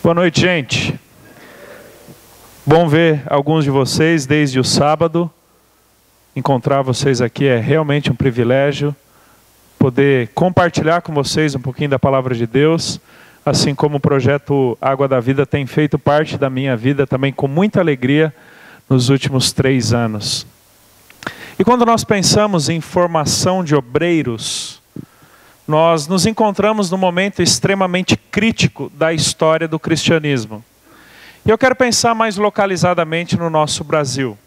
Boa noite, gente. Bom ver alguns de vocês desde o sábado. Encontrar vocês aqui é realmente um privilégio. Poder compartilhar com vocês um pouquinho da palavra de Deus, assim como o projeto Água da Vida tem feito parte da minha vida também com muita alegria nos últimos 3 anos. E quando nós pensamos em formação de obreiros, nós nos encontramos num momento extremamente crítico da história do cristianismo. E eu quero pensar mais localizadamente no nosso Brasil.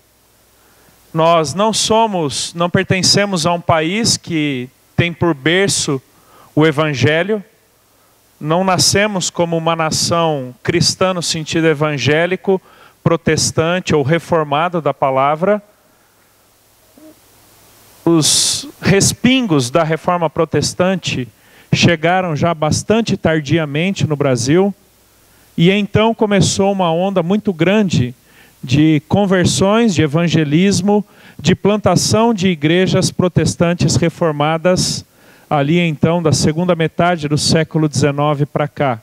Nós não pertencemos a um país que tem por berço o Evangelho. Não nascemos como uma nação cristã no sentido evangélico, protestante ou reformado da palavra. Os respingos da reforma protestante chegaram já bastante tardiamente no Brasil, e então começou uma onda muito grande de conversões, de evangelismo, de plantação de igrejas protestantes reformadas, ali então da segunda metade do século XIX para cá.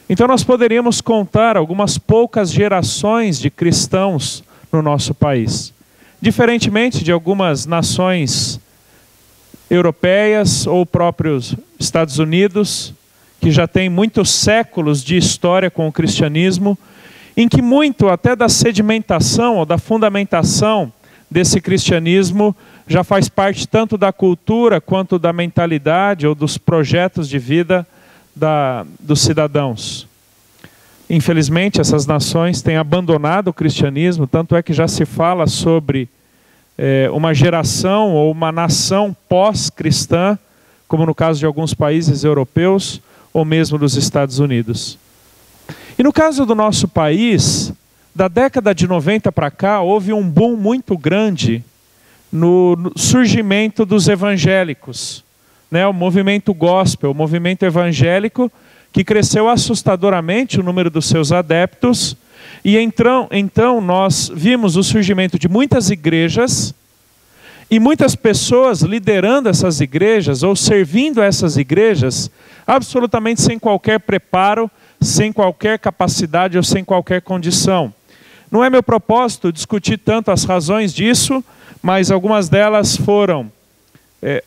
Então nós poderíamos contar algumas poucas gerações de cristãos no nosso país. Diferentemente de algumas nações europeias ou próprios Estados Unidos, que já têm muitos séculos de história com o cristianismo, em que muito até da sedimentação ou da fundamentação desse cristianismo já faz parte tanto da cultura quanto da mentalidade ou dos projetos de vida dos cidadãos. Infelizmente, essas nações têm abandonado o cristianismo, tanto é que já se fala sobre uma geração ou uma nação pós-cristã, como no caso de alguns países europeus ou mesmo dos Estados Unidos. E no caso do nosso país, da década de 90 para cá, houve um boom muito grande no surgimento dos evangélicos, né? O movimento gospel, o movimento evangélico, que cresceu assustadoramente o número dos seus adeptos, e então nós vimos o surgimento de muitas igrejas, e muitas pessoas liderando essas igrejas, ou servindo essas igrejas, absolutamente sem qualquer preparo, sem qualquer capacidade ou sem qualquer condição. Não é meu propósito discutir tanto as razões disso, mas algumas delas foram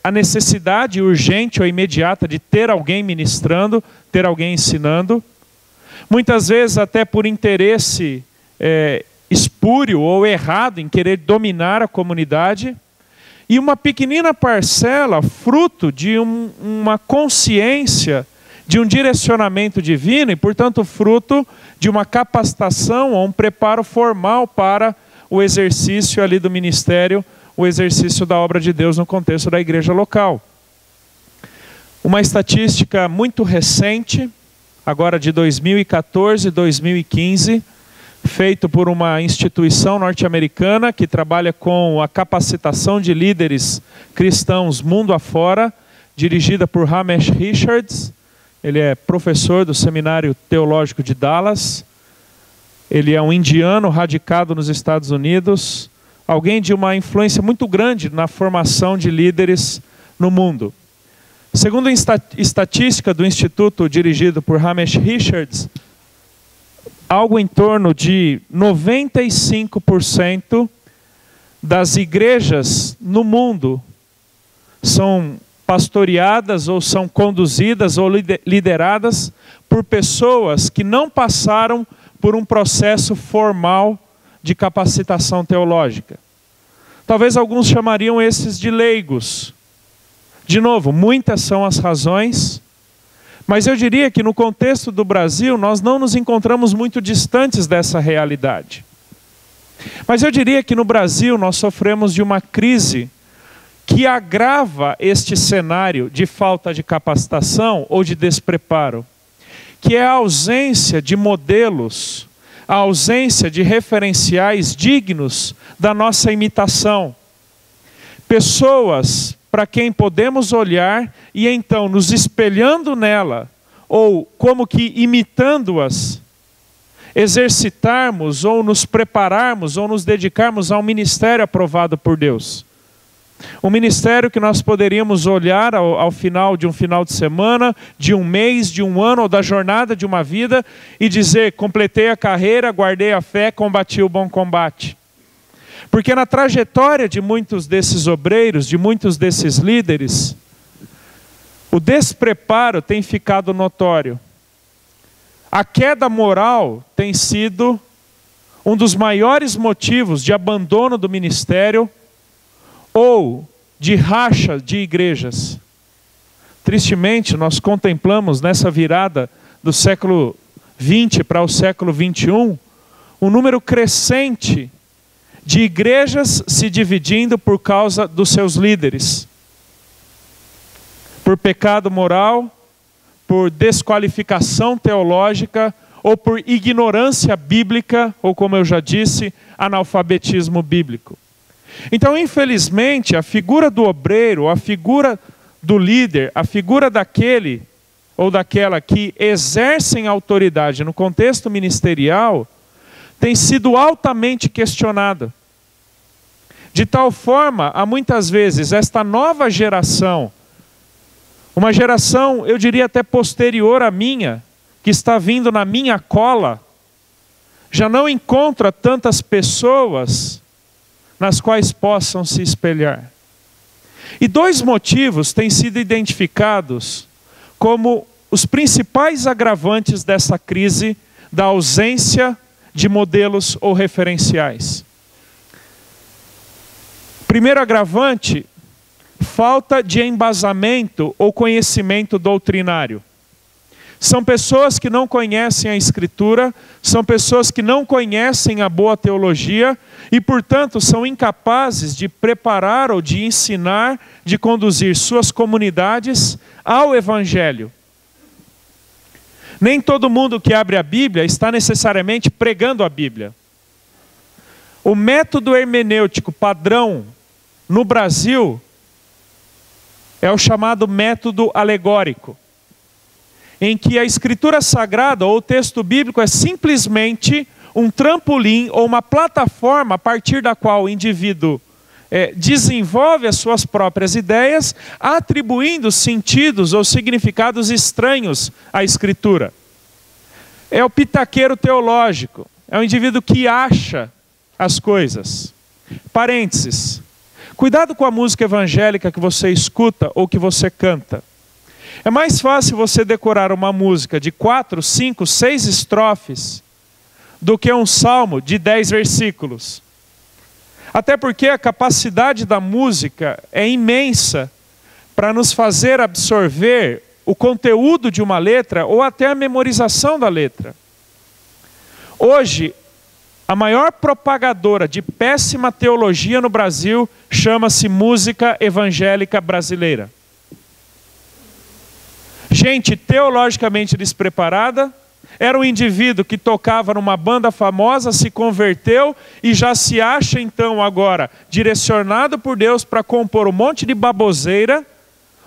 a necessidade urgente ou imediata de ter alguém ministrando, ter alguém ensinando. Muitas vezes até por interesse espúrio ou errado em querer dominar a comunidade. E uma pequenina parcela, fruto de uma consciência, de um direcionamento divino e, portanto, fruto de uma capacitação ou um preparo formal para o exercício ali do ministério, o exercício da obra de Deus no contexto da igreja local. Uma estatística muito recente, agora de 2014 e 2015, feito por uma instituição norte-americana que trabalha com a capacitação de líderes cristãos mundo afora, dirigida por Ramesh Richards. Ele é professor do Seminário Teológico de Dallas. Ele é um indiano radicado nos Estados Unidos, alguém de uma influência muito grande na formação de líderes no mundo. Segundo a estatística do instituto dirigido por Ramesh Richards, algo em torno de 95% das igrejas no mundo são pastoreadas ou são conduzidas ou lideradas por pessoas que não passaram por um processo formal de capacitação teológica. Talvez alguns chamariam esses de leigos. De novo, muitas são as razões, mas eu diria que no contexto do Brasil nós não nos encontramos muito distantes dessa realidade. Mas eu diria que no Brasil nós sofremos de uma crise que agrava este cenário de falta de capacitação ou de despreparo, que é a ausência de modelos, a ausência de referenciais dignos da nossa imitação. Pessoas para quem podemos olhar e então nos espelhando nela, ou como que imitando-as, exercitarmos ou nos prepararmos ou nos dedicarmos a um ministério aprovado por Deus. Um ministério que nós poderíamos olhar ao final de um final de semana, de um mês, de um ano, ou da jornada de uma vida, e dizer: completei a carreira, guardei a fé, combati o bom combate. Porque na trajetória de muitos desses obreiros, de muitos desses líderes, o despreparo tem ficado notório. A queda moral tem sido um dos maiores motivos de abandono do ministério ou de racha de igrejas. Tristemente, nós contemplamos nessa virada do século XX para o século XXI, um número crescente de igrejas se dividindo por causa dos seus líderes. Por pecado moral, por desqualificação teológica, ou por ignorância bíblica, ou como eu já disse, analfabetismo bíblico. Então, infelizmente, a figura do obreiro, a figura do líder, a figura daquele ou daquela que exercem autoridade no contexto ministerial, tem sido altamente questionada. De tal forma, há muitas vezes esta nova geração, uma geração, eu diria até posterior à minha, que está vindo na minha cola, já não encontra tantas pessoas nas quais possam se espelhar. E dois motivos têm sido identificados como os principais agravantes dessa crise da ausência de modelos ou referenciais. Primeiro agravante, falta de embasamento ou conhecimento doutrinário. São pessoas que não conhecem a Escritura, são pessoas que não conhecem a boa teologia e, portanto, são incapazes de preparar ou de ensinar, de conduzir suas comunidades ao Evangelho. Nem todo mundo que abre a Bíblia está necessariamente pregando a Bíblia. O método hermenêutico padrão no Brasil é o chamado método alegórico, em que a Escritura Sagrada ou o texto bíblico é simplesmente um trampolim ou uma plataforma a partir da qual o indivíduo desenvolve as suas próprias ideias, atribuindo sentidos ou significados estranhos à Escritura. É o pitaqueiro teológico, é o indivíduo que acha as coisas. Parênteses. Cuidado com a música evangélica que você escuta ou que você canta. É mais fácil você decorar uma música de 4, 5, 6 estrofes do que um salmo de 10 versículos. Até porque a capacidade da música é imensa para nos fazer absorver o conteúdo de uma letra ou até a memorização da letra. Hoje, a maior propagadora de péssima teologia no Brasil chama-se música evangélica brasileira. Gente teologicamente despreparada, era um indivíduo que tocava numa banda famosa, se converteu e já se acha então agora direcionado por Deus para compor um monte de baboseira,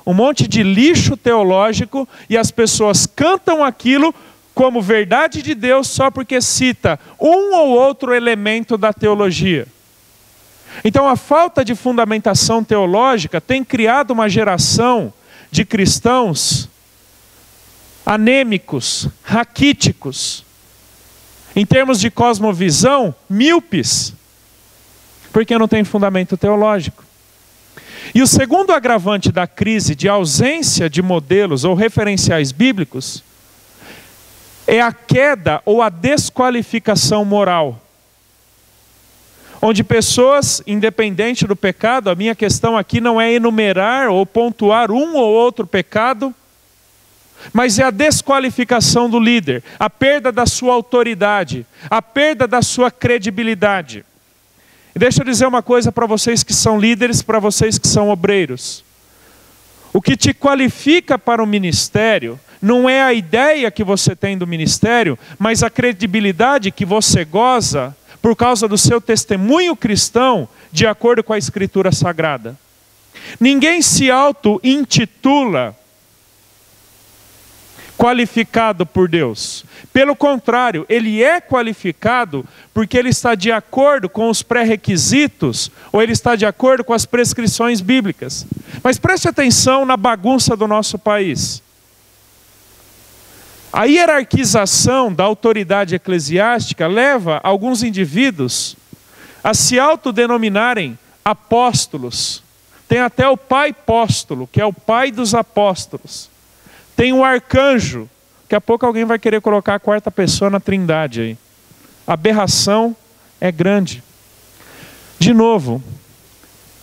um monte de lixo teológico, e as pessoas cantam aquilo como verdade de Deus só porque cita um ou outro elemento da teologia. Então a falta de fundamentação teológica tem criado uma geração de cristãos anêmicos, raquíticos, em termos de cosmovisão, míopes, porque não tem fundamento teológico. E o segundo agravante da crise de ausência de modelos ou referenciais bíblicos é a queda ou a desqualificação moral. Onde pessoas, independente do pecado, a minha questão aqui não é enumerar ou pontuar um ou outro pecado, mas é a desqualificação do líder, a perda da sua autoridade, a perda da sua credibilidade. E deixa eu dizer uma coisa para vocês que são líderes, para vocês que são obreiros. O que te qualifica para o ministério não é a ideia que você tem do ministério, mas a credibilidade que você goza por causa do seu testemunho cristão de acordo com a Escritura Sagrada. Ninguém se auto-intitula qualificado por Deus. Pelo contrário, ele é qualificado porque ele está de acordo com os pré-requisitos ou ele está de acordo com as prescrições bíblicas. Mas preste atenção na bagunça do nosso país. A hierarquização da autoridade eclesiástica leva alguns indivíduos a se autodenominarem apóstolos. Tem até o pai apóstolo, que é o pai dos apóstolos. Tem o arcanjo. Daqui a pouco alguém vai querer colocar a quarta pessoa na trindade aí. A aberração é grande. De novo,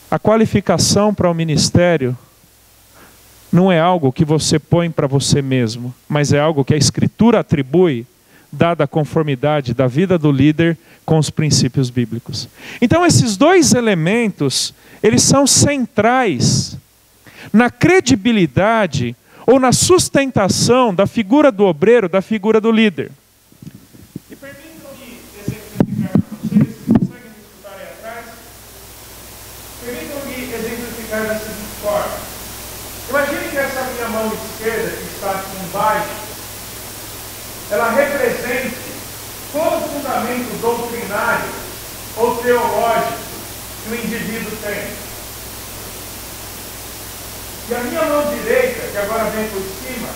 a qualificação para o ministério não é algo que você põe para você mesmo, mas é algo que a Escritura atribui, dada a conformidade da vida do líder com os princípios bíblicos. Então esses dois elementos, eles são centrais na credibilidade ou na sustentação da figura do obreiro, da figura do líder. E permitam-me exemplificar para vocês, conseguem me escutar aí atrás? Permitam-me exemplificar da seguinte forma. Imagine que essa minha mão esquerda, que está aqui embaixo, ela represente todo o fundamento doutrinário ou teológico que o indivíduo tem. E a minha mão direita, que agora vem por cima,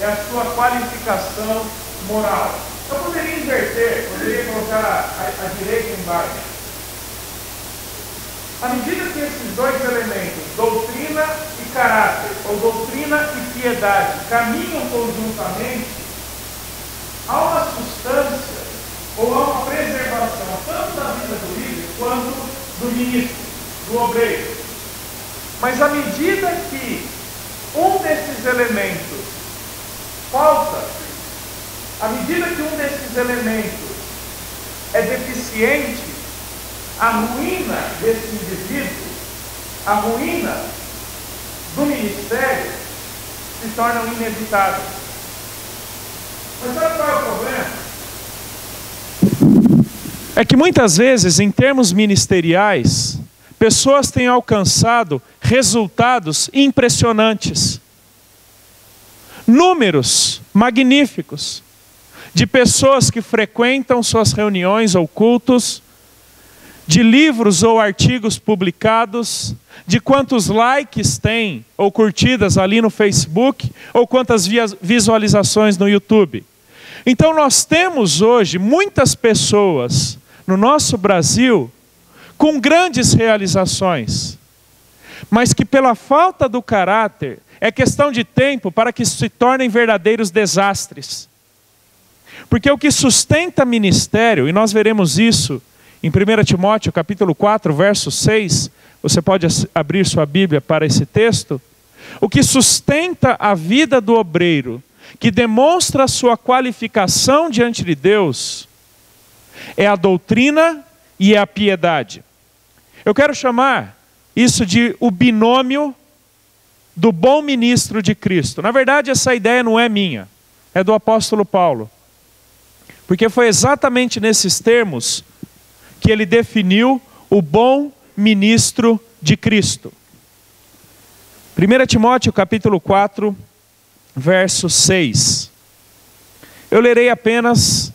é a sua qualificação moral. Eu poderia inverter, poderia colocar a direita embaixo. À medida que esses dois elementos, doutrina e caráter, ou doutrina e piedade, caminham conjuntamente, há uma substância ou há uma preservação tanto da vida do líder quanto do ministro, do obreiro. Mas à medida que um desses elementos falta, à medida que um desses elementos é deficiente, a ruína desse indivíduo, a ruína do ministério se tornam inevitáveis. Mas sabe qual é o problema? É que muitas vezes, em termos ministeriais, pessoas têm alcançado resultados impressionantes. Números magníficos de pessoas que frequentam suas reuniões ou cultos, de livros ou artigos publicados, de quantos likes tem ou curtidas ali no Facebook, ou quantas visualizações no YouTube. Então nós temos hoje muitas pessoas no nosso Brasil com grandes realizações, mas que pela falta do caráter, é questão de tempo para que se tornem verdadeiros desastres. Porque o que sustenta ministério, e nós veremos isso em 1 Timóteo capítulo 4, verso 6, você pode abrir sua Bíblia para esse texto. O que sustenta a vida do obreiro, que demonstra a sua qualificação diante de Deus, é a doutrina e a piedade. Eu quero chamar isso de o binômio do bom ministro de Cristo. Na verdade, essa ideia não é minha, é do apóstolo Paulo. Porque foi exatamente nesses termos que ele definiu o bom ministro de Cristo. 1 Timóteo capítulo 4, verso 6. Eu lerei apenas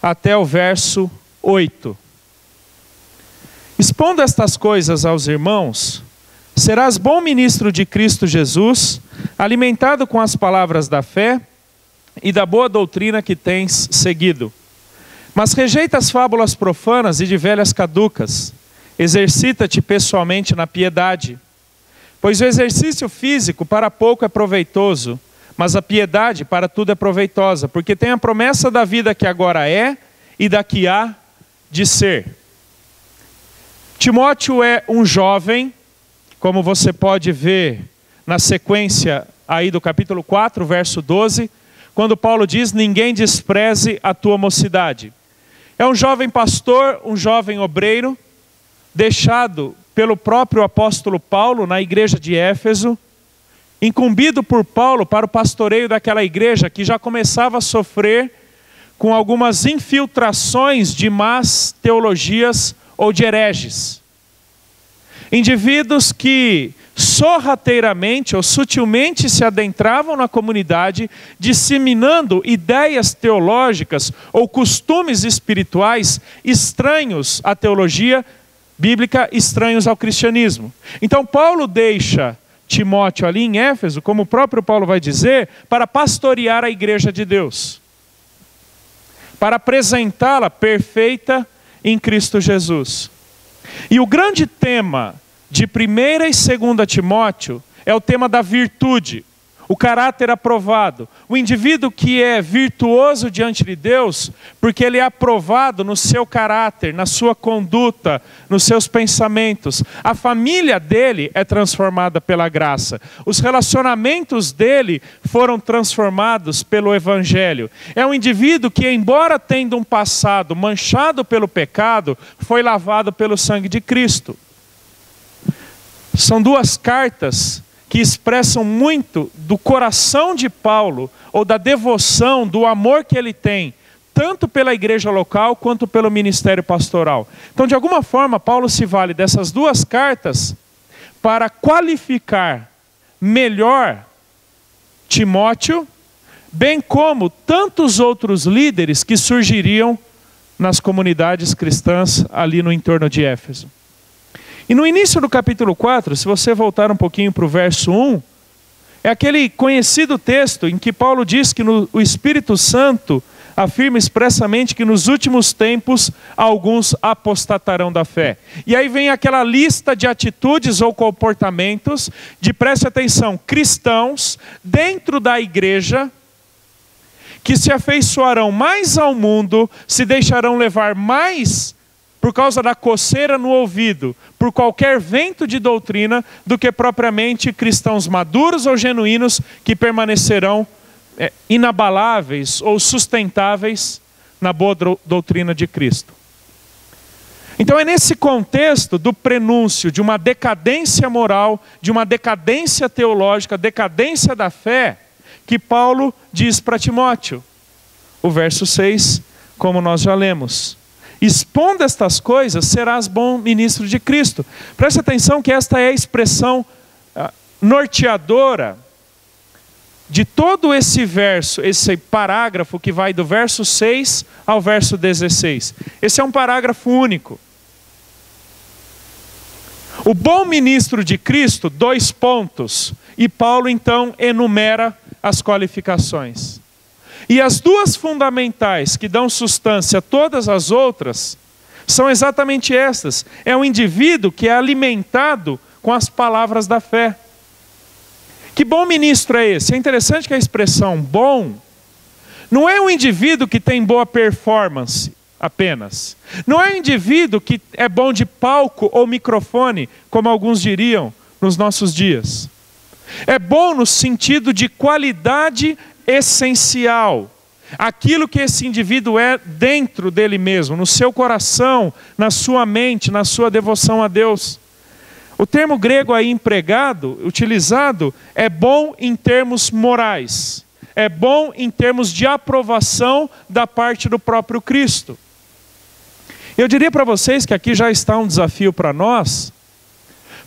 até o verso 8. Expondo estas coisas aos irmãos, serás bom ministro de Cristo Jesus, alimentado com as palavras da fé e da boa doutrina que tens seguido. Mas rejeita as fábulas profanas e de velhas caducas. Exercita-te pessoalmente na piedade. Pois o exercício físico para pouco é proveitoso, mas a piedade para tudo é proveitosa, porque tem a promessa da vida que agora é e da que há de ser. Timóteo é um jovem, como você pode ver na sequência aí do capítulo 4, verso 12, quando Paulo diz: ninguém despreze a tua mocidade. É um jovem pastor, um jovem obreiro, deixado pelo próprio apóstolo Paulo na igreja de Éfeso, incumbido por Paulo para o pastoreio daquela igreja que já começava a sofrer com algumas infiltrações de más teologias ou de hereges. Indivíduos que sorrateiramente ou sutilmente se adentravam na comunidade, disseminando ideias teológicas ou costumes espirituais estranhos à teologia bíblica, estranhos ao cristianismo. Então Paulo deixa Timóteo ali em Éfeso, como o próprio Paulo vai dizer, para pastorear a igreja de Deus, para apresentá-la perfeita em Cristo Jesus. E o grande tema de 1ª e 2ª Timóteo é o tema da virtude, o caráter aprovado. O indivíduo que é virtuoso diante de Deus, porque ele é aprovado no seu caráter, na sua conduta, nos seus pensamentos. A família dele é transformada pela graça. Os relacionamentos dele foram transformados pelo Evangelho. É um indivíduo que, embora tendo um passado manchado pelo pecado, foi lavado pelo sangue de Cristo. São 2 cartas que expressam muito do coração de Paulo, ou da devoção, do amor que ele tem, tanto pela igreja local, quanto pelo ministério pastoral. Então, de alguma forma, Paulo se vale dessas 2 cartas para qualificar melhor Timóteo, bem como tantos outros líderes que surgiriam nas comunidades cristãs ali no entorno de Éfeso. E no início do capítulo 4, se você voltar um pouquinho para o verso 1, é aquele conhecido texto em que Paulo diz que o Espírito Santo afirma expressamente que nos últimos tempos alguns apostatarão da fé. E aí vem aquela lista de atitudes ou comportamentos de, preste atenção, cristãos dentro da igreja que se afeiçoarão mais ao mundo, se deixarão levar mais por causa da coceira no ouvido, por qualquer vento de doutrina, do que propriamente cristãos maduros ou genuínos que permanecerão inabaláveis ou sustentáveis na boa doutrina de Cristo. Então é nesse contexto do prenúncio de uma decadência moral, de uma decadência teológica, decadência da fé, que Paulo diz para Timóteo, o verso 6, como nós já lemos: expondo estas coisas, serás bom ministro de Cristo. Preste atenção que esta é a expressão norteadora de todo esse verso, esse parágrafo que vai do verso 6 ao verso 16. Esse é um parágrafo único. O bom ministro de Cristo, 2 pontos. E Paulo então enumera as qualificações. E as 2 fundamentais que dão sustância a todas as outras são exatamente estas. É um indivíduo que é alimentado com as palavras da fé. Que bom ministro é esse? É interessante que a expressão bom não é um indivíduo que tem boa performance apenas. Não é um indivíduo que é bom de palco ou microfone, como alguns diriam nos nossos dias. É bom no sentido de qualidade essencial, aquilo que esse indivíduo é dentro dele mesmo, no seu coração, na sua mente, na sua devoção a Deus. O termo grego aí empregado, utilizado, é bom em termos morais, é bom em termos de aprovação da parte do próprio Cristo. Eu diria para vocês que aqui já está um desafio para nós,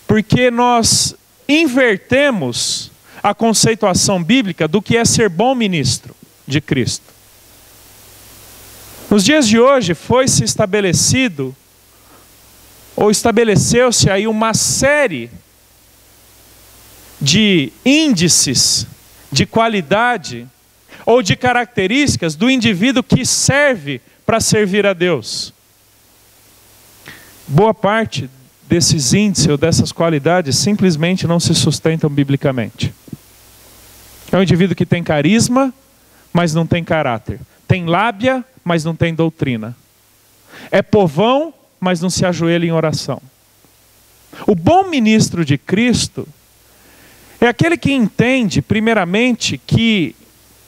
porque nós invertemos a conceituação bíblica do que é ser bom ministro de Cristo. Nos dias de hoje foi-se estabelecido, ou estabeleceu-se aí uma série de índices de qualidade ou de características do indivíduo que serve para servir a Deus. Boa parte desses índices ou dessas qualidades simplesmente não se sustentam biblicamente. É um indivíduo que tem carisma, mas não tem caráter. Tem lábia, mas não tem doutrina. É povão, mas não se ajoelha em oração. O bom ministro de Cristo é aquele que entende, primeiramente, que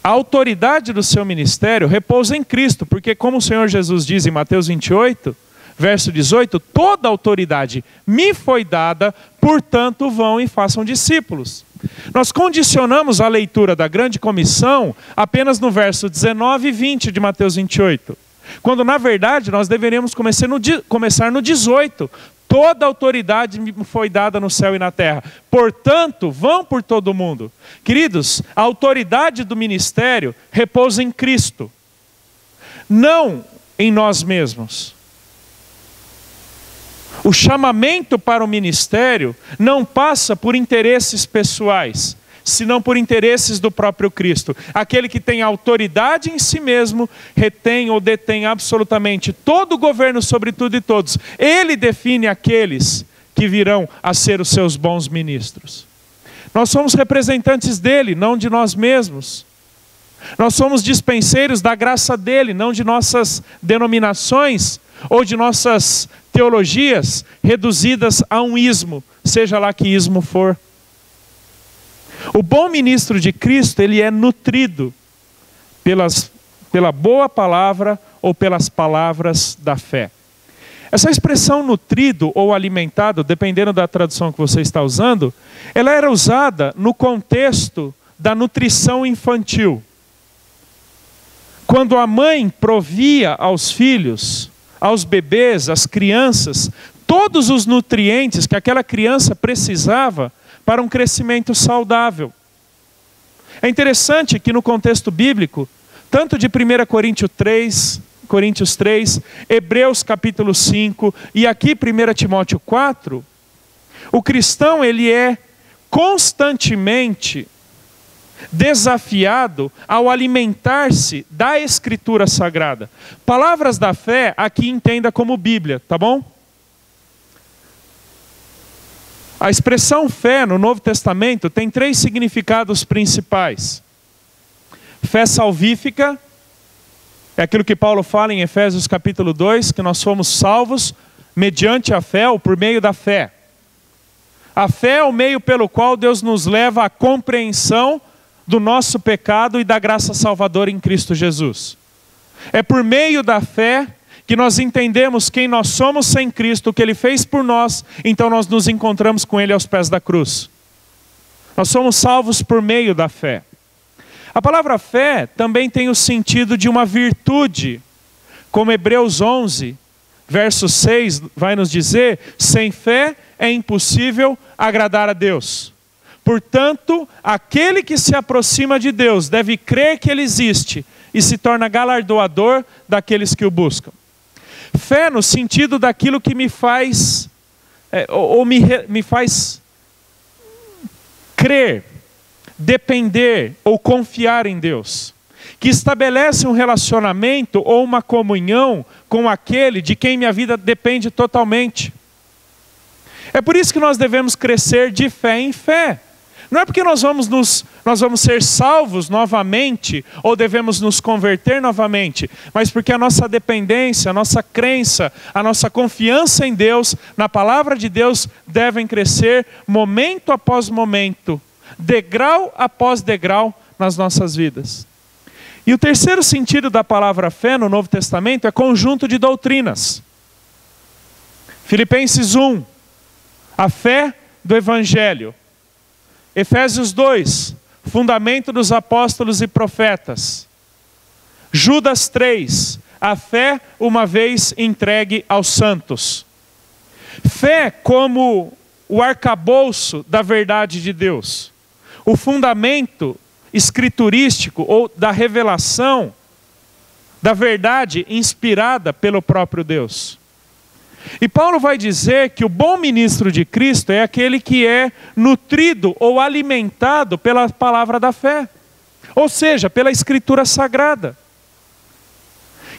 a autoridade do seu ministério repousa em Cristo, porque como o Senhor Jesus diz em Mateus 28, verso 18, toda autoridade me foi dada, portanto vão e façam discípulos. Nós condicionamos a leitura da grande comissão apenas no verso 19 e 20 de Mateus 28. Quando na verdade nós deveríamos começar no 18. toda autoridade me foi dada no céu e na terra. Portanto, vão por todo mundo. Queridos, a autoridade do ministério repousa em Cristo, não em nós mesmos. O chamamento para o ministério não passa por interesses pessoais, senão por interesses do próprio Cristo. Aquele que tem autoridade em si mesmo, retém ou detém absolutamente todo o governo sobre tudo e todos. Ele define aqueles que virão a ser os seus bons ministros. Nós somos representantes dele, não de nós mesmos. Nós somos dispenseiros da graça dele, não de nossas denominações ou de nossas teologias reduzidas a um ismo, seja lá que ismo for. O bom ministro de Cristo, ele é nutrido pela boa palavra ou pelas palavras da fé. Essa expressão nutrido ou alimentado, dependendo da tradução que você está usando, ela era usada no contexto da nutrição infantil. Quando a mãe provia aos filhos, aos bebês, às crianças, todos os nutrientes que aquela criança precisava para um crescimento saudável. É interessante que no contexto bíblico, tanto de 1 Coríntios 3, Hebreus capítulo 5 e aqui 1 Timóteo 4, o cristão ele é constantemente desafiado ao alimentar-se da Escritura Sagrada. Palavras da fé aqui entenda como Bíblia, tá bom? A expressão fé no Novo Testamento tem 3 significados principais. Fé salvífica, é aquilo que Paulo fala em Efésios capítulo 2, que nós fomos salvos mediante a fé ou por meio da fé. A fé é o meio pelo qual Deus nos leva à compreensão do nosso pecado e da graça salvadora em Cristo Jesus. É por meio da fé que nós entendemos quem nós somos sem Cristo, o que Ele fez por nós, então nós nos encontramos com Ele aos pés da cruz. Nós somos salvos por meio da fé. A palavra fé também tem o sentido de uma virtude, como Hebreus 11, verso 6 vai nos dizer, sem fé é impossível agradar a Deus. Portanto, aquele que se aproxima de Deus deve crer que Ele existe e se torna galardoador daqueles que o buscam. Fé no sentido daquilo que me faz, me faz crer, depender ou confiar em Deus. Que estabelece um relacionamento ou uma comunhão com aquele de quem minha vida depende totalmente. É por isso que nós devemos crescer de fé em fé. Não é porque nós vamos ser salvos novamente, ou devemos nos converter novamente, mas porque a nossa dependência, a nossa crença, a nossa confiança em Deus, na palavra de Deus, devem crescer momento após momento, degrau após degrau nas nossas vidas. E o terceiro sentido da palavra fé no Novo Testamento é conjunto de doutrinas. Filipenses 1, a fé do Evangelho. Efésios 2, fundamento dos apóstolos e profetas. Judas 3, a fé uma vez entregue aos santos. Fé como o arcabouço da verdade de Deus. O fundamento escriturístico ou da revelação da verdade inspirada pelo próprio Deus. E Paulo vai dizer que o bom ministro de Cristo é aquele que é nutrido ou alimentado pela palavra da fé, ou seja, pela Escritura Sagrada.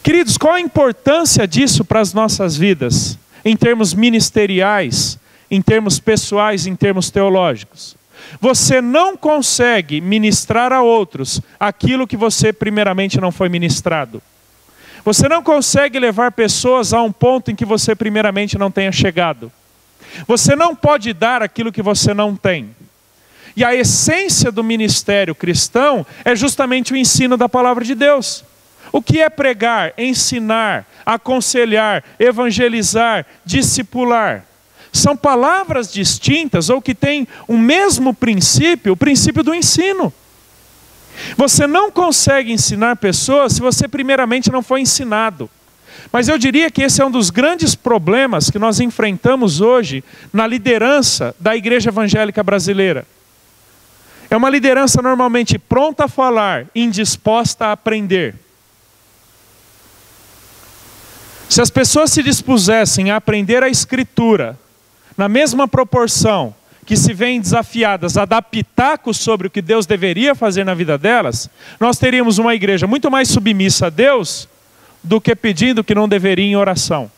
Queridos, qual a importância disso para as nossas vidas, em termos ministeriais, em termos pessoais, em termos teológicos? Você não consegue ministrar a outros aquilo que você primeiramente não foi ministrado. Você não consegue levar pessoas a um ponto em que você primeiramente não tenha chegado. Você não pode dar aquilo que você não tem. E a essência do ministério cristão é justamente o ensino da palavra de Deus. O que é pregar, ensinar, aconselhar, evangelizar, discipular? São palavras distintas ou que têm o mesmo princípio, o princípio do ensino. Você não consegue ensinar pessoas se você primeiramente não foi ensinado. Mas eu diria que esse é um dos grandes problemas que nós enfrentamos hoje na liderança da igreja evangélica brasileira. É uma liderança normalmente pronta a falar, indisposta a aprender. Se as pessoas se dispusessem a aprender a Escritura, na mesma proporção que se veem desafiadas a dar pitacos sobre o que Deus deveria fazer na vida delas, nós teríamos uma igreja muito mais submissa a Deus do que pedindo que não deveria em oração.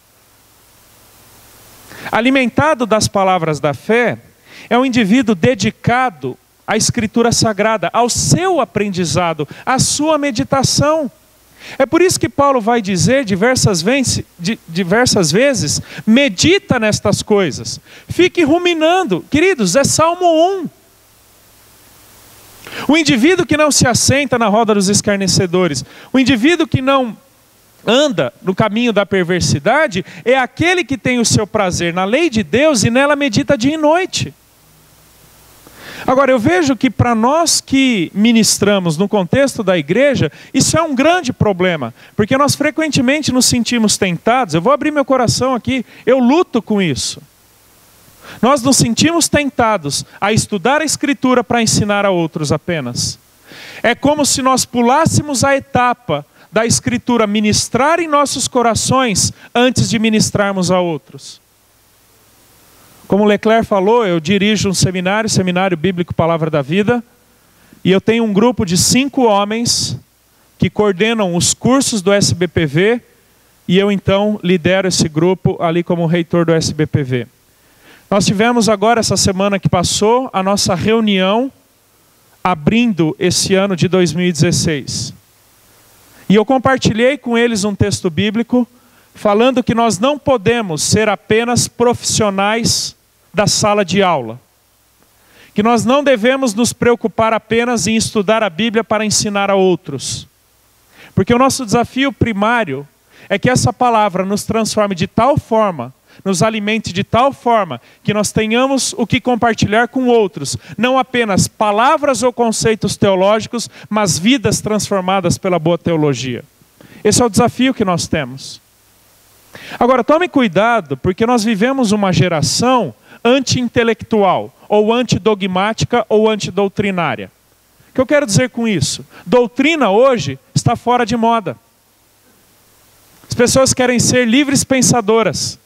Alimentado das palavras da fé, é um indivíduo dedicado à Escritura Sagrada, ao seu aprendizado, à sua meditação. É por isso que Paulo vai dizer diversas vezes, medita nestas coisas. Fique ruminando. Queridos, é Salmo 1. O indivíduo que não se assenta na roda dos escarnecedores, o indivíduo que não anda no caminho da perversidade, é aquele que tem o seu prazer na lei de Deus e nela medita dia e noite. Agora, eu vejo que para nós que ministramos no contexto da igreja, isso é um grande problema, porque nós frequentemente nos sentimos tentados. Eu vou abrir meu coração aqui, eu luto com isso. Nós nos sentimos tentados a estudar a Escritura para ensinar a outros apenas. É como se nós pulássemos a etapa da Escritura ministrar em nossos corações antes de ministrarmos a outros. Como Leclerc falou, eu dirijo um seminário bíblico Palavra da Vida, e eu tenho um grupo de 5 homens que coordenam os cursos do SBPV, e eu então lidero esse grupo ali como reitor do SBPV. Nós tivemos agora, essa semana que passou, a nossa reunião abrindo esse ano de 2016. E eu compartilhei com eles um texto bíblico falando que nós não podemos ser apenas profissionais da sala de aula. Que nós não devemos nos preocupar apenas em estudar a Bíblia para ensinar a outros. Porque o nosso desafio primário é que essa palavra nos transforme de tal forma, nos alimente de tal forma, que nós tenhamos o que compartilhar com outros. Não apenas palavras ou conceitos teológicos, mas vidas transformadas pela boa teologia. Esse é o desafio que nós temos. Agora, tome cuidado, porque nós vivemos uma geração anti-intelectual, ou antidogmática, ou antidoutrinária. O que eu quero dizer com isso? Doutrina hoje está fora de moda. As pessoas querem ser livres pensadoras.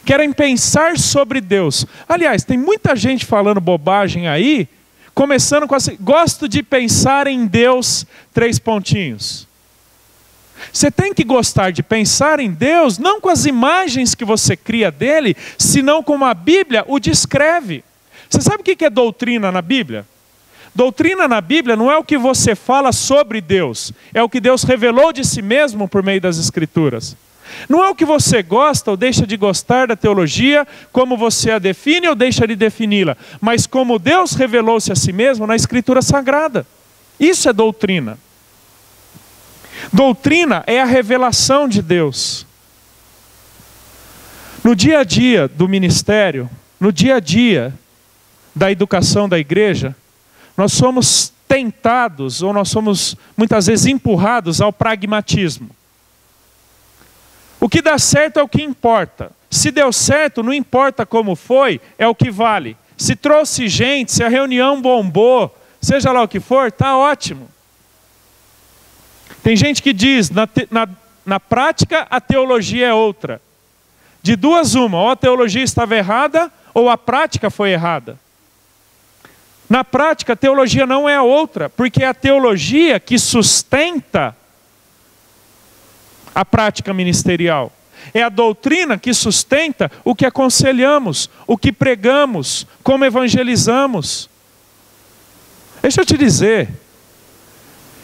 Querem pensar sobre Deus. Aliás, tem muita gente falando bobagem aí, começando com assim, gosto de pensar em Deus, 3 pontinhos. Você tem que gostar de pensar em Deus, não com as imagens que você cria dele, senão como a Bíblia o descreve. Você sabe o que é doutrina na Bíblia? Doutrina na Bíblia não é o que você fala sobre Deus, é o que Deus revelou de si mesmo por meio das Escrituras. Não é o que você gosta ou deixa de gostar da teologia, como você a define ou deixa de defini-la, mas como Deus revelou-se a si mesmo na Escritura Sagrada. Isso é doutrina. Doutrina é a revelação de Deus. No dia a dia do ministério, no dia a dia da educação da igreja, nós somos tentados, ou nós somos muitas vezes empurrados ao pragmatismo. O que dá certo é o que importa. Se deu certo, não importa como foi, é o que vale. Se trouxe gente, se a reunião bombou, seja lá o que for, está ótimo. Tem gente que diz, na prática a teologia é outra. De duas uma, ou a teologia estava errada, ou a prática foi errada. Na prática a teologia não é a outra, porque é a teologia que sustenta a prática ministerial. É a doutrina que sustenta o que aconselhamos, o que pregamos, como evangelizamos. Deixa eu te dizer,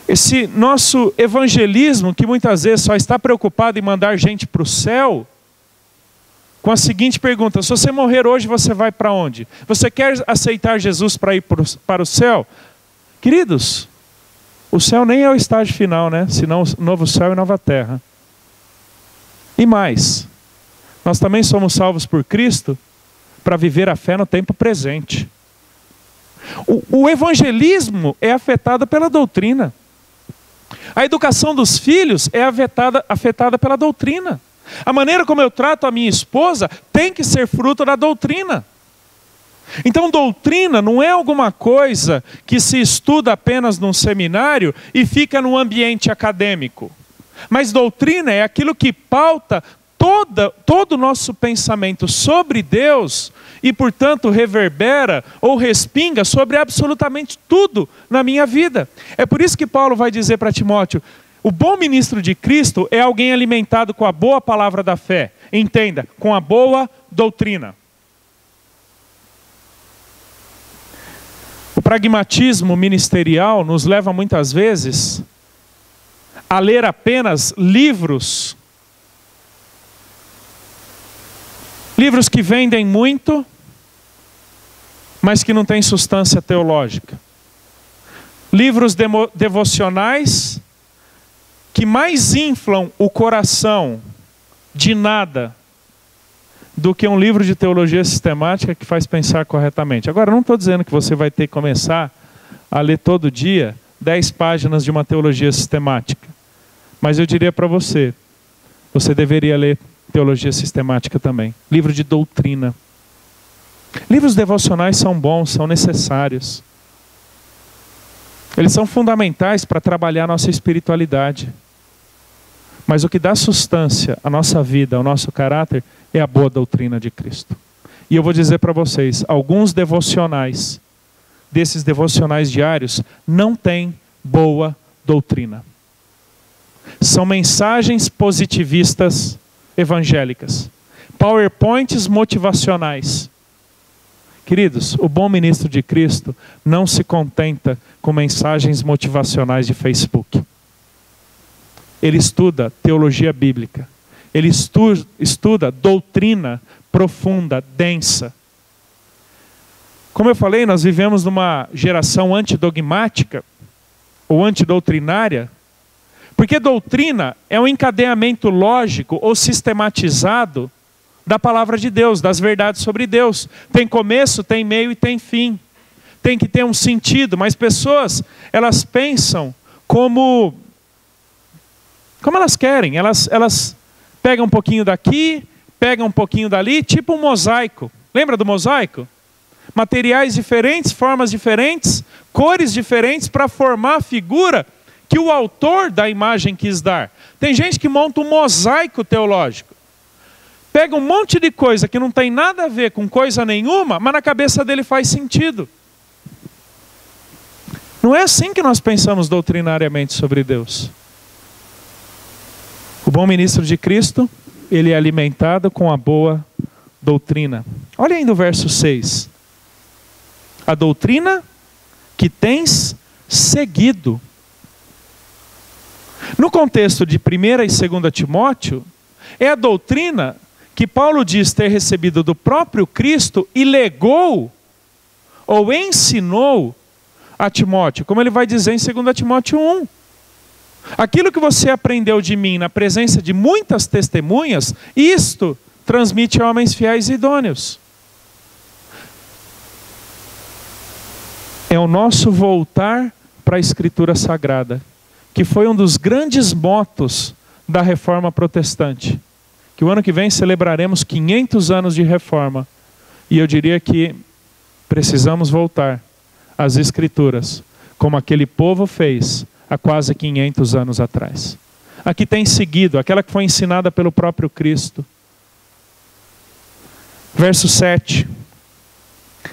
esse nosso evangelismo, que muitas vezes só está preocupado em mandar gente para o céu, com a seguinte pergunta: se você morrer hoje, você vai para onde? Você quer aceitar Jesus para ir para o céu? Queridos, o céu nem é o estágio final, né? Senão novo céu e nova terra. E mais, nós também somos salvos por Cristo para viver a fé no tempo presente. O evangelismo é afetado pela doutrina. A educação dos filhos é afetada pela doutrina. A maneira como eu trato a minha esposa tem que ser fruto da doutrina. Então, doutrina não é alguma coisa que se estuda apenas num seminário e fica num ambiente acadêmico. Mas doutrina é aquilo que pauta todo o nosso pensamento sobre Deus e, portanto, reverbera ou respinga sobre absolutamente tudo na minha vida. É por isso que Paulo vai dizer para Timóteo: o bom ministro de Cristo é alguém alimentado com a boa palavra da fé. Entenda, com a boa doutrina. O pragmatismo ministerial nos leva muitas vezes a ler apenas livros que vendem muito, mas que não têm substância teológica. Livros devocionais que mais inflam o coração de nada do que um livro de teologia sistemática que faz pensar corretamente. Agora, não estou dizendo que você vai ter que começar a ler todo dia 10 páginas de uma teologia sistemática. Mas eu diria para você, você deveria ler teologia sistemática também. Livro de doutrina. Livros devocionais são bons, são necessários. Eles são fundamentais para trabalhar a nossa espiritualidade. Mas o que dá sustância à nossa vida, ao nosso caráter, é a boa doutrina de Cristo. E eu vou dizer para vocês, alguns devocionais, desses devocionais diários, não têm boa doutrina. São mensagens positivistas evangélicas. PowerPoints motivacionais. Queridos, o bom ministro de Cristo não se contenta com mensagens motivacionais de Facebook. Ele estuda teologia bíblica. Ele estuda doutrina profunda, densa. Como eu falei, nós vivemos numa geração antidogmática ou antidoutrinária, porque doutrina é um encadeamento lógico ou sistematizado da palavra de Deus, das verdades sobre Deus. Tem começo, tem meio e tem fim. Tem que ter um sentido, mas pessoas, elas pensam como elas querem. Elas pegam um pouquinho daqui, pegam um pouquinho dali, tipo um mosaico. Lembra do mosaico? Materiais diferentes, formas diferentes, cores diferentes para formar a figura que o autor da imagem quis dar. Tem gente que monta um mosaico teológico. Pega um monte de coisa que não tem nada a ver com coisa nenhuma, mas na cabeça dele faz sentido. Não é assim que nós pensamos doutrinariamente sobre Deus. O bom ministro de Cristo, ele é alimentado com a boa doutrina. Olha ainda o verso 6. A doutrina que tens seguido. No contexto de 1 e 2 Timóteo, é a doutrina que Paulo diz ter recebido do próprio Cristo e legou ou ensinou a Timóteo, como ele vai dizer em 2 Timóteo 1. Aquilo que você aprendeu de mim na presença de muitas testemunhas, isto transmite a homens fiéis e idôneos. É o nosso voltar para a Escritura Sagrada, que foi um dos grandes motos da Reforma Protestante. Que o ano que vem celebraremos 500 anos de Reforma. E eu diria que precisamos voltar às Escrituras, como aquele povo fez há quase 500 anos atrás. A que tem seguido, aquela que foi ensinada pelo próprio Cristo. Verso 7.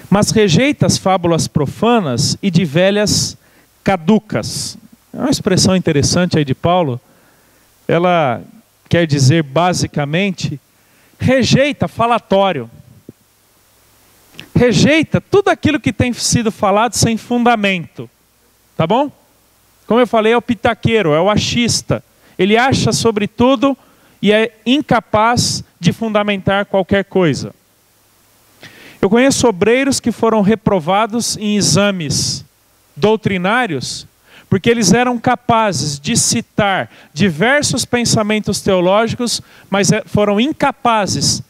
Mas rejeita as fábulas profanas e de velhas caducas. É uma expressão interessante aí de Paulo. Ela quer dizer basicamente, rejeita falatório. Rejeita tudo aquilo que tem sido falado sem fundamento. Tá bom? Como eu falei, é o pitaqueiro, é o achista. Ele acha sobre tudo e é incapaz de fundamentar qualquer coisa. Eu conheço obreiros que foram reprovados em exames doutrinários, porque eles eram capazes de citar diversos pensamentos teológicos, mas foram incapazes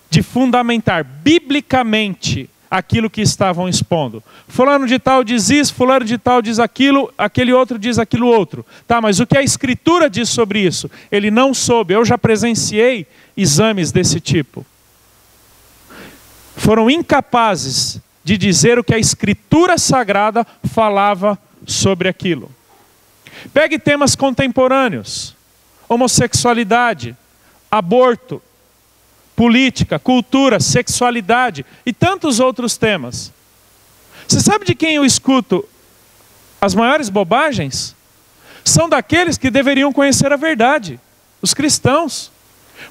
de fundamentar biblicamente aquilo que estavam expondo. Fulano de tal diz isso, fulano de tal diz aquilo, aquele outro diz aquilo outro. Tá, mas o que a Escritura diz sobre isso? Ele não soube. Eu já presenciei exames desse tipo. Foram incapazes de dizer o que a Escritura Sagrada falava sobre aquilo. Pegue temas contemporâneos: homossexualidade, aborto, política, cultura, sexualidade e tantos outros temas. Você sabe de quem eu escuto as maiores bobagens? São daqueles que deveriam conhecer a verdade, os cristãos.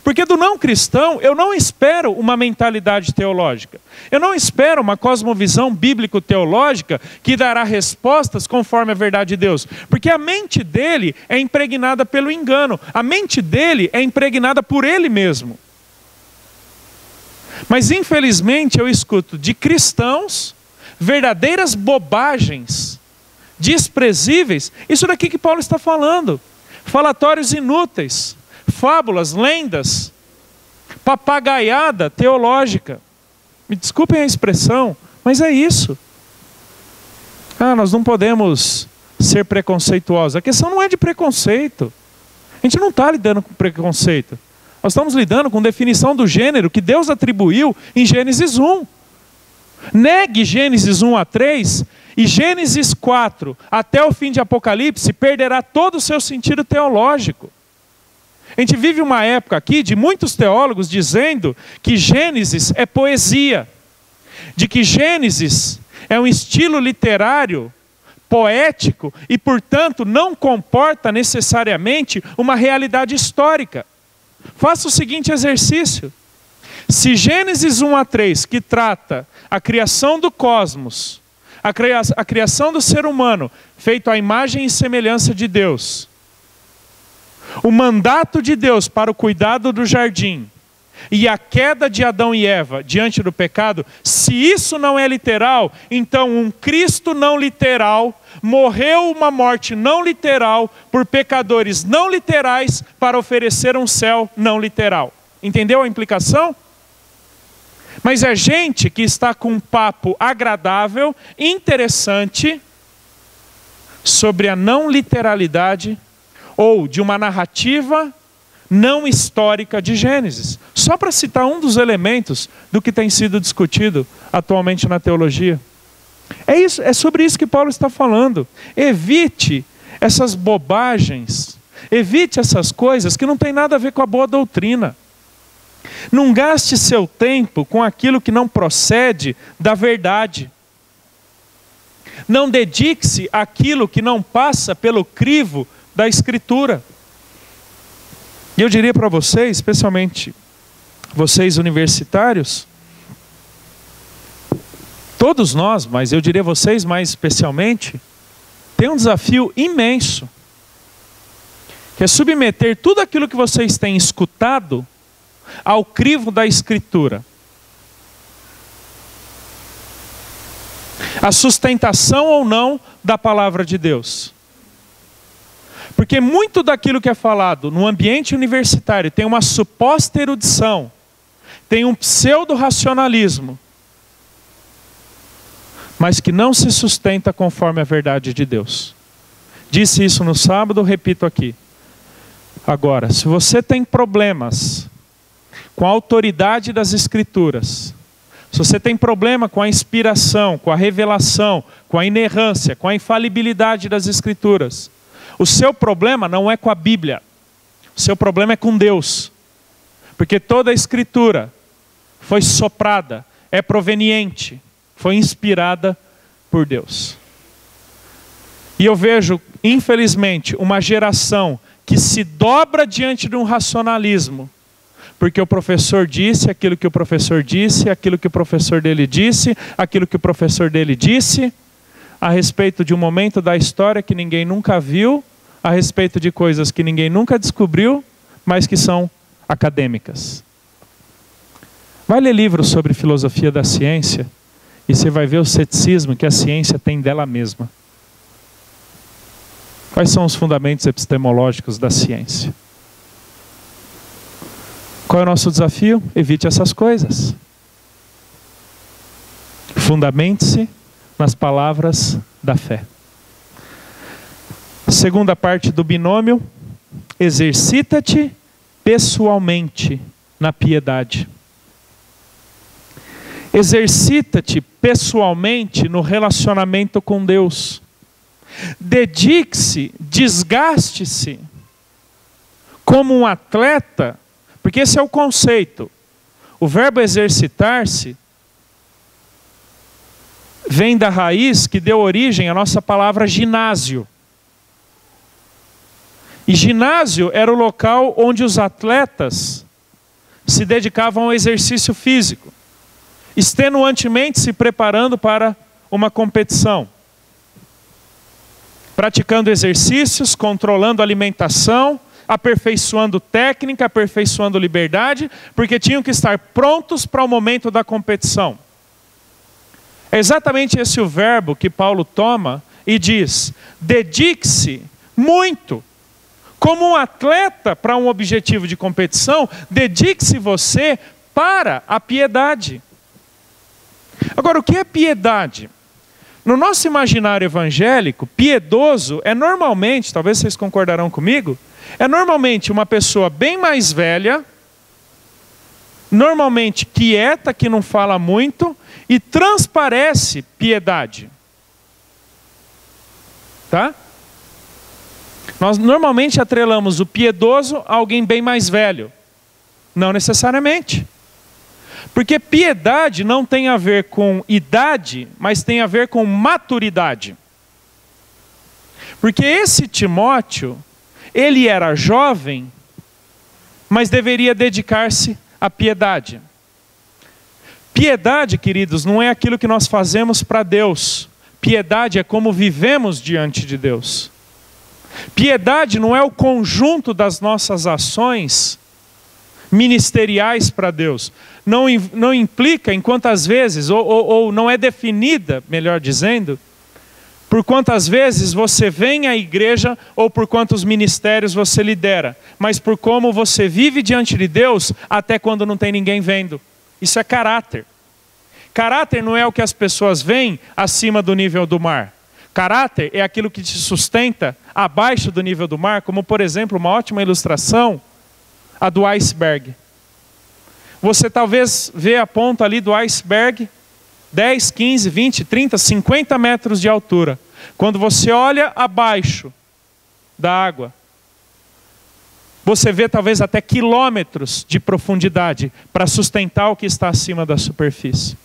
Porque do não cristão eu não espero uma mentalidade teológica. Eu não espero uma cosmovisão bíblico-teológica que dará respostas conforme a verdade de Deus. Porque a mente dele é impregnada pelo engano. A mente dele é impregnada por ele mesmo. Mas infelizmente eu escuto de cristãos verdadeiras bobagens, desprezíveis. Isso daqui que Paulo está falando. Falatórios inúteis, fábulas, lendas, papagaiada teológica. Me desculpem a expressão, mas é isso. Nós não podemos ser preconceituosos. A questão não é de preconceito. A gente não está lidando com preconceito. Nós estamos lidando com definição do gênero que Deus atribuiu em Gênesis 1. Negue Gênesis 1 a 3 e Gênesis 4 até o fim de Apocalipse perderá todo o seu sentido teológico. A gente vive uma época aqui de muitos teólogos dizendo que Gênesis é poesia, de que Gênesis é um estilo literário, poético e, portanto, não comporta necessariamente uma realidade histórica. Faça o seguinte exercício: se Gênesis 1 a 3, que trata a criação do cosmos, a criação do ser humano, feito à imagem e semelhança de Deus, o mandato de Deus para o cuidado do jardim e a queda de Adão e Eva diante do pecado, se isso não é literal, então um Cristo não literal morreu uma morte não literal por pecadores não literais para oferecer um céu não literal. Entendeu a implicação? Mas é gente que está com um papo agradável, interessante, sobre a não literalidade ou de uma narrativa não histórica de Gênesis. Só para citar um dos elementos do que tem sido discutido atualmente na teologia. É sobre isso que Paulo está falando. Evite essas bobagens, evite essas coisas que não tem nada a ver com a boa doutrina. Não gaste seu tempo com aquilo que não procede da verdade. Não dedique-se àquilo que não passa pelo crivo da Escritura. E eu diria para vocês, especialmente vocês universitários, todos nós, mas eu diria vocês mais especialmente, tem um desafio imenso, que é submeter tudo aquilo que vocês têm escutado ao crivo da Escritura. A sustentação ou não da palavra de Deus. Porque muito daquilo que é falado no ambiente universitário tem uma suposta erudição, tem um pseudo-racionalismo, mas que não se sustenta conforme a verdade de Deus. Disse isso no sábado, repito aqui. Agora, se você tem problemas com a autoridade das Escrituras, se você tem problema com a inspiração, com a revelação, com a inerrância, com a infalibilidade das Escrituras, o seu problema não é com a Bíblia, o seu problema é com Deus. Porque toda a Escritura foi soprada, é proveniente, foi inspirada por Deus. E eu vejo, infelizmente, uma geração que se dobra diante de um racionalismo, porque o professor disse aquilo que o professor disse, aquilo que o professor dele disse, aquilo que o professor dele disse, a respeito de um momento da história que ninguém nunca viu, a respeito de coisas que ninguém nunca descobriu, mas que são acadêmicas. Vai ler livros sobre filosofia da ciência e você vai ver o ceticismo que a ciência tem dela mesma. Quais são os fundamentos epistemológicos da ciência? Qual é o nosso desafio? Evite essas coisas. Fundamente-se nas palavras da fé. Segunda parte do binômio: exercita-te pessoalmente na piedade. Exercita-te pessoalmente no relacionamento com Deus. Dedique-se, desgaste-se como um atleta, porque esse é o conceito. O verbo exercitar-se vem da raiz que deu origem à nossa palavra ginásio. E ginásio era o local onde os atletas se dedicavam ao exercício físico, extenuantemente se preparando para uma competição, praticando exercícios, controlando a alimentação, aperfeiçoando técnica, aperfeiçoando liberdade, porque tinham que estar prontos para o momento da competição. É exatamente esse o verbo que Paulo toma e diz: dedique-se muito. Como um atleta para um objetivo de competição, dedique-se você para a piedade. Agora, o que é piedade? No nosso imaginário evangélico, piedoso é normalmente, talvez vocês concordarão comigo, é normalmente uma pessoa bem mais velha, normalmente quieta, que não fala muito, e transparece piedade. Tá? Nós normalmente atrelamos o piedoso a alguém bem mais velho. Não necessariamente. Porque piedade não tem a ver com idade, mas tem a ver com maturidade. Porque esse Timóteo, ele era jovem, mas deveria dedicar-se à piedade. Piedade, queridos, não é aquilo que nós fazemos para Deus. Piedade é como vivemos diante de Deus. Piedade não é o conjunto das nossas ações ministeriais para Deus. Não implica em quantas vezes, ou não é definida, melhor dizendo, por quantas vezes você vem à igreja ou por quantos ministérios você lidera, mas por como você vive diante de Deus até quando não tem ninguém vendo. Isso é caráter. Caráter não é o que as pessoas veem acima do nível do mar. Caráter é aquilo que te sustenta abaixo do nível do mar, como por exemplo, uma ótima ilustração, a do iceberg. Você talvez vê a ponta ali do iceberg, 10, 15, 20, 30, 50 metros de altura. Quando você olha abaixo da água, você vê talvez até quilômetros de profundidade para sustentar o que está acima da superfície.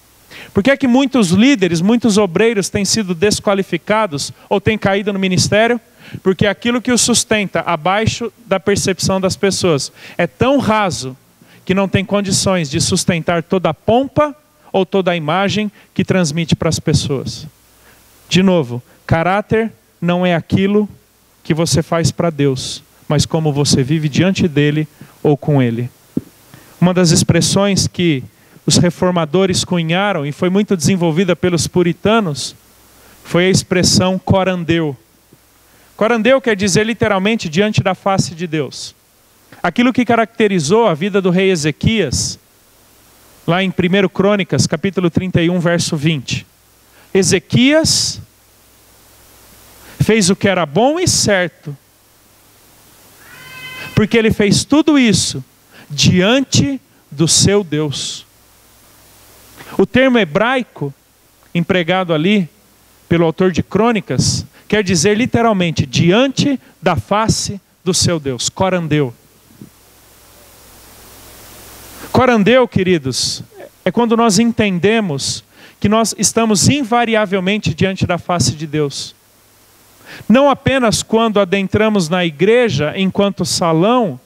Por que é que muitos líderes, muitos obreiros têm sido desqualificados ou têm caído no ministério? Porque aquilo que os sustenta abaixo da percepção das pessoas é tão raso que não tem condições de sustentar toda a pompa ou toda a imagem que transmite para as pessoas. De novo, caráter não é aquilo que você faz para Deus, mas como você vive diante dele ou com ele. Uma das expressões que os reformadores cunharam e foi muito desenvolvida pelos puritanos foi a expressão corandeu. Corandeu quer dizer literalmente diante da face de Deus. Aquilo que caracterizou a vida do rei Ezequias, lá em 1 Crônicas, capítulo 31, verso 20. Ezequias fez o que era bom e certo, porque ele fez tudo isso diante do seu Deus. O termo hebraico, empregado ali pelo autor de Crônicas, quer dizer literalmente, diante da face do seu Deus, corandeu. Corandeu, queridos, é quando nós entendemos que nós estamos invariavelmente diante da face de Deus. Não apenas quando adentramos na igreja enquanto salão,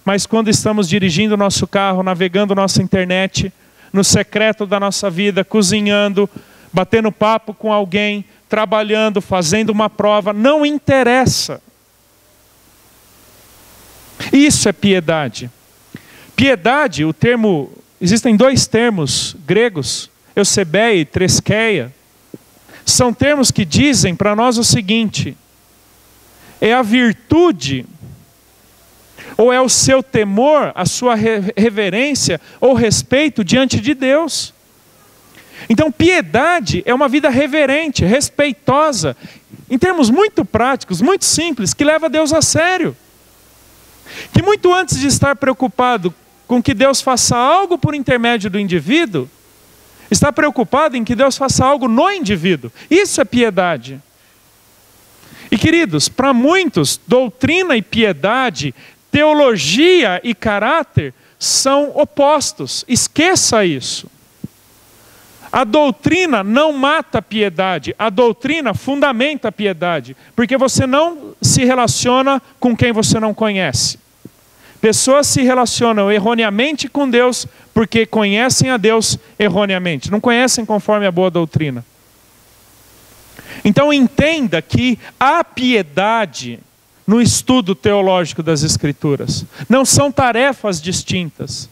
mas quando estamos dirigindo o nosso carro, navegando nossa internet, no secreto da nossa vida, cozinhando, batendo papo com alguém, trabalhando, fazendo uma prova, não interessa. Isso é piedade. Piedade, o termo, existem dois termos gregos, eusebeia e treskeia, são termos que dizem para nós o seguinte: é a virtude, ou é o seu temor, a sua reverência ou respeito diante de Deus. Então, piedade é uma vida reverente, respeitosa, em termos muito práticos, muito simples, que leva Deus a sério. Que muito antes de estar preocupado com que Deus faça algo por intermédio do indivíduo, está preocupado em que Deus faça algo no indivíduo. Isso é piedade. E queridos, para muitos, doutrina e piedade, teologia e caráter são opostos. Esqueça isso. A doutrina não mata a piedade, a doutrina fundamenta a piedade, porque você não se relaciona com quem você não conhece. Pessoas se relacionam erroneamente com Deus porque conhecem a Deus erroneamente, não conhecem conforme a boa doutrina. Então entenda que a piedade no estudo teológico das Escrituras não são tarefas distintas.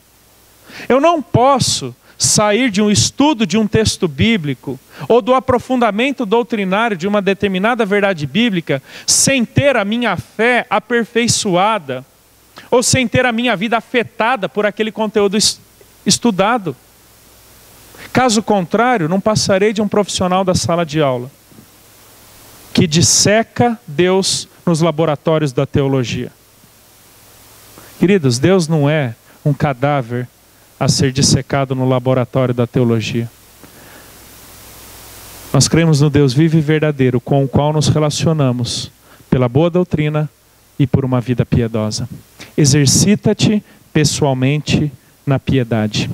Eu não posso sair de um estudo de um texto bíblico ou do aprofundamento doutrinário de uma determinada verdade bíblica sem ter a minha fé aperfeiçoada ou sem ter a minha vida afetada por aquele conteúdo estudado. Caso contrário, não passarei de um profissional da sala de aula que disseca Deus nos laboratórios da teologia. Queridos, Deus não é um cadáver a ser dissecado no laboratório da teologia. Nós cremos no Deus vivo e verdadeiro, com o qual nos relacionamos pela boa doutrina e por uma vida piedosa. Exercita-te pessoalmente na piedade.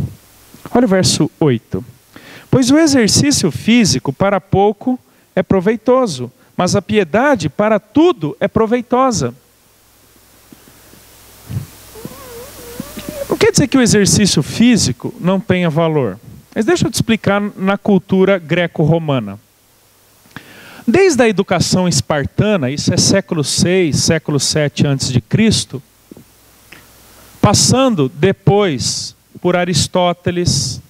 Olha o verso 8. Pois o exercício físico para pouco é proveitoso, mas a piedade para tudo é proveitosa. Não quer dizer que o exercício físico não tenha valor. Mas deixa eu te explicar na cultura greco-romana. Desde a educação espartana, isso é século 6, século 7 a.C., passando depois por Aristóteles,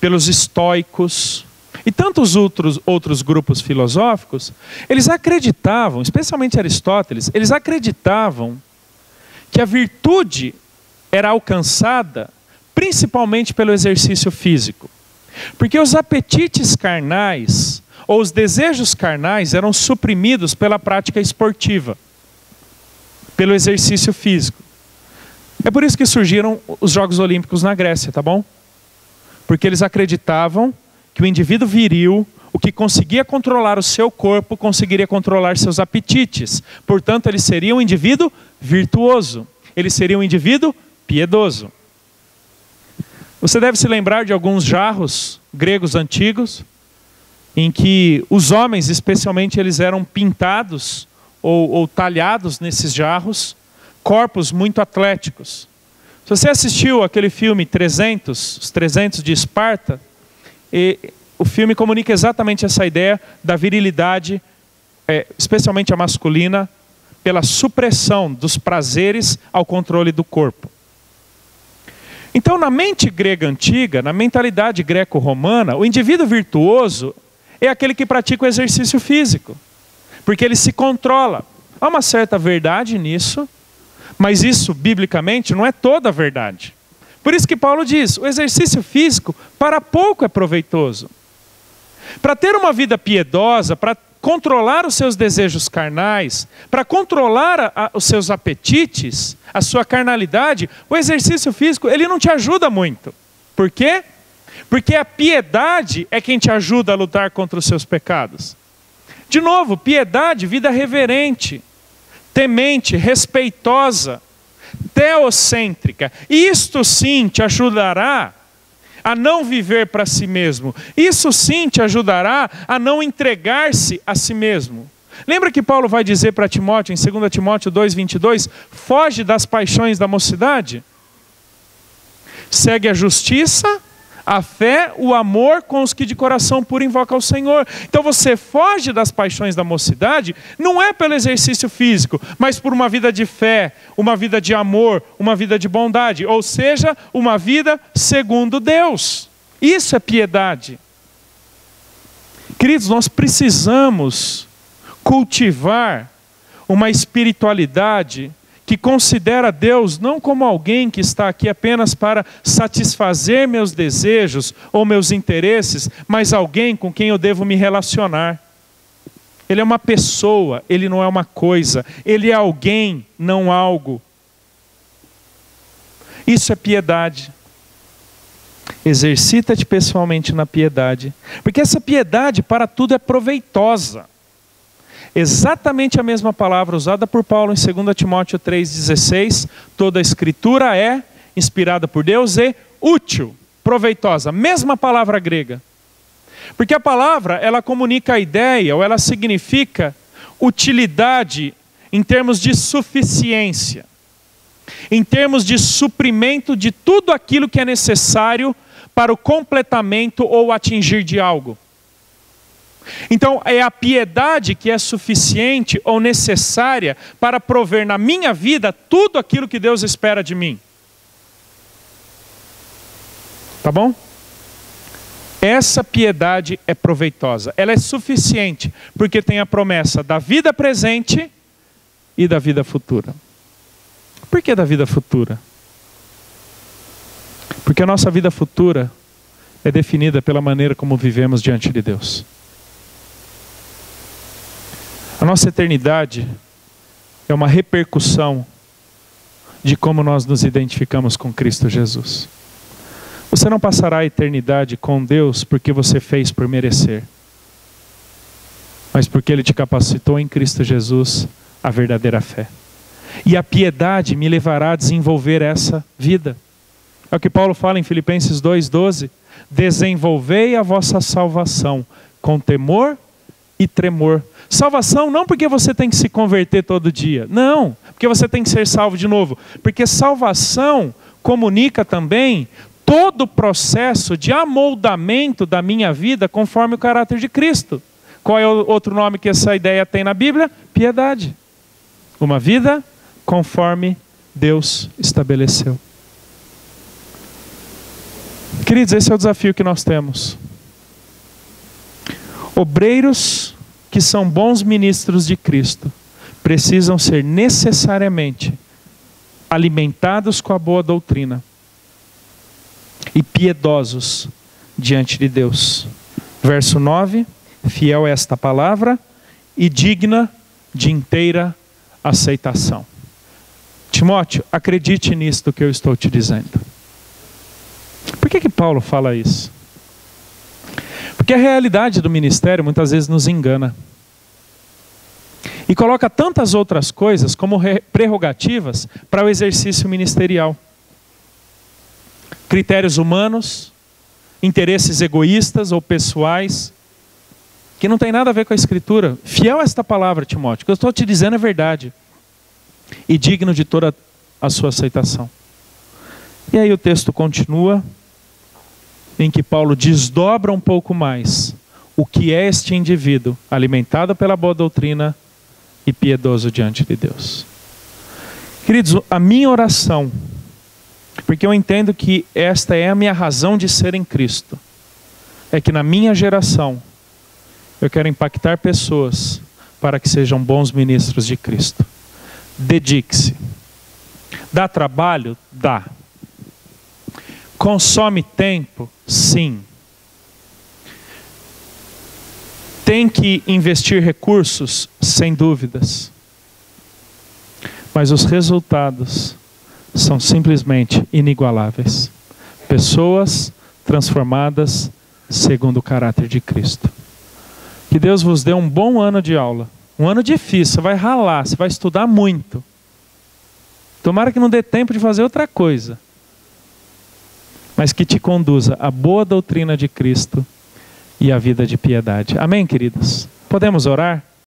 pelos estoicos e tantos outros grupos filosóficos, eles acreditavam, especialmente Aristóteles, eles acreditavam que a virtude era alcançada principalmente pelo exercício físico. Porque os apetites carnais, ou os desejos carnais, eram suprimidos pela prática esportiva, pelo exercício físico. É por isso que surgiram os Jogos Olímpicos na Grécia, tá bom? Porque eles acreditavam que o indivíduo viril, o que conseguia controlar o seu corpo, conseguiria controlar seus apetites. Portanto, ele seria um indivíduo virtuoso. Ele seria um indivíduo piedoso. Você deve se lembrar de alguns jarros gregos antigos, em que os homens, especialmente, eles eram pintados ou talhados nesses jarros, corpos muito atléticos. Se você assistiu aquele filme 300, os 300 de Esparta, o filme comunica exatamente essa ideia da virilidade, especialmente a masculina, pela supressão dos prazeres ao controle do corpo. Então, na mente grega antiga, na mentalidade greco-romana, o indivíduo virtuoso é aquele que pratica o exercício físico, porque ele se controla. Há uma certa verdade nisso, mas isso, biblicamente, não é toda a verdade. Por isso que Paulo diz, o exercício físico para pouco é proveitoso. Para ter uma vida piedosa, para controlar os seus desejos carnais, para controlar os seus apetites, a sua carnalidade, o exercício físico, ele não te ajuda muito. Por quê? Porque a piedade é quem te ajuda a lutar contra os seus pecados. De novo, piedade, vida reverente, temente, respeitosa, teocêntrica. Isto sim te ajudará a não viver para si mesmo. Isso sim te ajudará a não entregar-se a si mesmo. Lembra que Paulo vai dizer para Timóteo, em 2 Timóteo 2:22, foge das paixões da mocidade. Segue a justiça, a fé, o amor com os que de coração puro invocam ao Senhor. Então você foge das paixões da mocidade, não é pelo exercício físico, mas por uma vida de fé, uma vida de amor, uma vida de bondade. Ou seja, uma vida segundo Deus. Isso é piedade. Queridos, nós precisamos cultivar uma espiritualidade que considera Deus não como alguém que está aqui apenas para satisfazer meus desejos ou meus interesses, mas alguém com quem eu devo me relacionar. Ele é uma pessoa, ele não é uma coisa. Ele é alguém, não algo. Isso é piedade. Exercita-te pessoalmente na piedade, porque essa piedade para tudo é proveitosa. Exatamente a mesma palavra usada por Paulo em 2 Timóteo 3,16. Toda a escritura é inspirada por Deus e útil, proveitosa. Mesma palavra grega. Porque a palavra, ela comunica a ideia, ou ela significa utilidade em termos de suficiência, em termos de suprimento de tudo aquilo que é necessário para o completamento ou atingir de algo. Então, é a piedade que é suficiente ou necessária para prover na minha vida tudo aquilo que Deus espera de mim. Tá bom? Essa piedade é proveitosa. Ela é suficiente, porque tem a promessa da vida presente e da vida futura. Por que da vida futura? Porque a nossa vida futura é definida pela maneira como vivemos diante de Deus. A nossa eternidade é uma repercussão de como nós nos identificamos com Cristo Jesus. Você não passará a eternidade com Deus porque você fez por merecer, mas porque Ele te capacitou em Cristo Jesus a verdadeira fé. E a piedade me levará a desenvolver essa vida. É o que Paulo fala em Filipenses 2,12. Desenvolvei a vossa salvação com temor e tremor. Salvação não porque você tem que se converter todo dia. Não, porque você tem que ser salvo de novo. Porque salvação comunica também todo o processo de amoldamento da minha vida conforme o caráter de Cristo. Qual é o outro nome que essa ideia tem na Bíblia? Piedade. Uma vida conforme Deus estabeleceu. Queridos, esse é o desafio que nós temos. Obreiros que são bons ministros de Cristo precisam ser necessariamente alimentados com a boa doutrina e piedosos diante de Deus. Verso 9, fiel é esta palavra e digna de inteira aceitação. Timóteo, acredite nisto que eu estou te dizendo. Por que Paulo fala isso? Porque a realidade do ministério muitas vezes nos engana. E coloca tantas outras coisas como prerrogativas para o exercício ministerial. Critérios humanos, interesses egoístas ou pessoais, que não tem nada a ver com a Escritura. Fiel a esta palavra, Timóteo, que eu estou te dizendo é verdade. E digno de toda a sua aceitação. E aí o texto continua, em que Paulo desdobra um pouco mais o que é este indivíduo, alimentado pela boa doutrina e piedoso diante de Deus. Queridos, a minha oração, porque eu entendo que esta é a minha razão de ser em Cristo, é que na minha geração, eu quero impactar pessoas para que sejam bons ministros de Cristo. Dedique-se. Dá trabalho? Dá. Consome tempo? Sim. Tem que investir recursos? Sem dúvidas. Mas os resultados são simplesmente inigualáveis. Pessoas transformadas segundo o caráter de Cristo. Que Deus vos dê um bom ano de aula. Um ano difícil, você vai ralar, você vai estudar muito. Tomara que não dê tempo de fazer outra coisa. Mas que te conduza à boa doutrina de Cristo e à vida de piedade. Amém, queridos? Podemos orar?